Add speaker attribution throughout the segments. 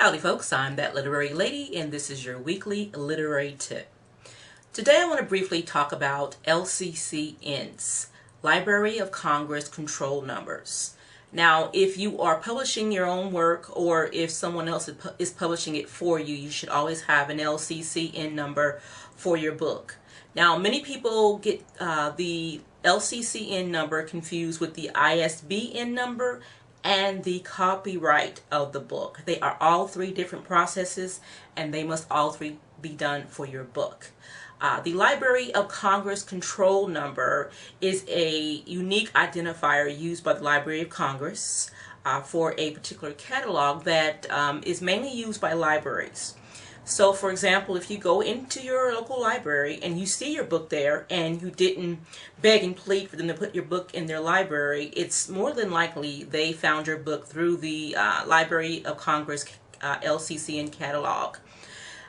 Speaker 1: Howdy folks, I'm That Literary Lady and this is your weekly literary tip. Today I want to briefly talk about LCCNs, Library of Congress control numbers. Now if you are publishing your own work or if someone else is publishing it for you, you should always have an LCCN number for your book. Now many people get the LCCN number confused with the ISBN number and the copyright of the book. They are all three different processes and they must all three be done for your book. The Library of Congress control number is a unique identifier used by the Library of Congress for a particular catalog that is mainly used by libraries. So for example, if you go into your local library and you see your book there and you didn't beg and plead for them to put your book in their library, it's more than likely they found your book through the Library of Congress LCCN catalog.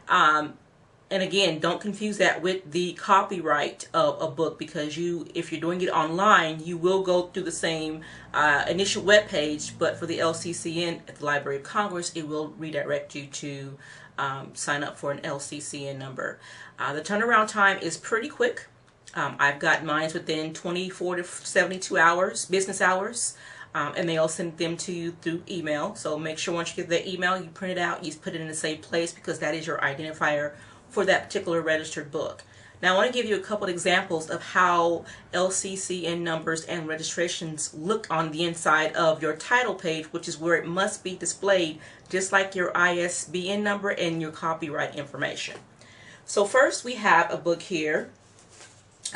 Speaker 1: And again, don't confuse that with the copyright of a book, because if you're doing it online, you will go through the same initial web page, but for the LCCN at the Library of Congress, it will redirect you to sign up for an LCCN number. The turnaround time is pretty quick. I've got mine within 24 to 72 hours, business hours, and they'll send them to you through email. So make sure once you get that email, you print it out, you put it in a safe place, because that is your identifier for that particular registered book. Now I want to give you a couple of examples of how LCCN numbers and registrations look on the inside of your title page, which is where it must be displayed, just like your ISBN number and your copyright information. So first we have a book here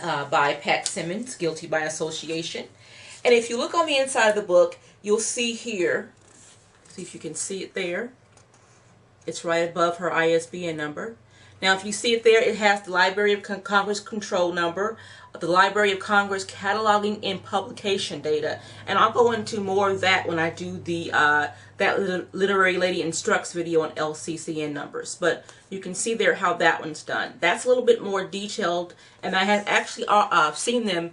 Speaker 1: by Pat Simmons, Guilty by Association. And if you look on the inside of the book, you'll see here, see if you can see it there, it's right above her ISBN number. Now if you see it there, it has the Library of Congress control number, the Library of Congress cataloging and publication data, and I'll go into more of that when I do the That Literary Lady Instructs video on LCCN numbers. But you can see there how that one's done. That's a little bit more detailed, and I have actually seen them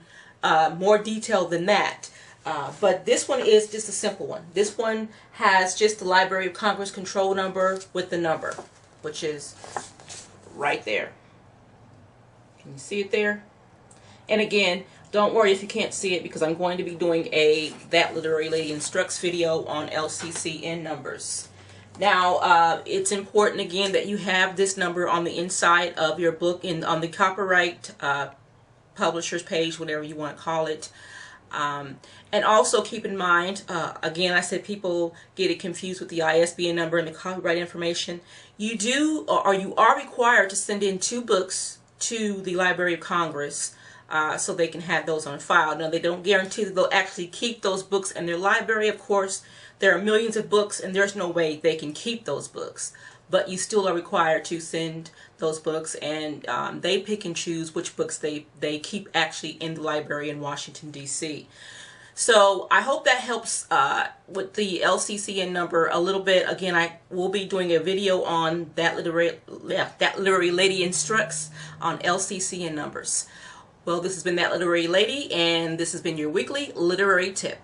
Speaker 1: more detailed than that. But this one is just a simple one. This one has just the Library of Congress control number with the number, which is right there. Can you see it there? And again, don't worry if you can't see it, because I'm going to be doing a That Literary Lady Instructs video on LCCN numbers. Now it's important again that you have this number on the inside of your book, on the copyright publisher's page, whatever you want to call it. And also keep in mind, again, I said people get it confused with the ISBN number and the copyright information. You do, or you are required to send in 2 books to the Library of Congress so they can have those on file. Now, they don't guarantee that they'll actually keep those books in their library. Of course, there are millions of books and there's no way they can keep those books. But you still are required to send those books, and they pick and choose which books they keep actually in the library in Washington, D.C. So I hope that helps with the LCCN number a little bit. Again, I will be doing a video on That Literary Lady Instructs on LCCN numbers. Well, this has been That Literary Lady, and this has been your weekly literary tip.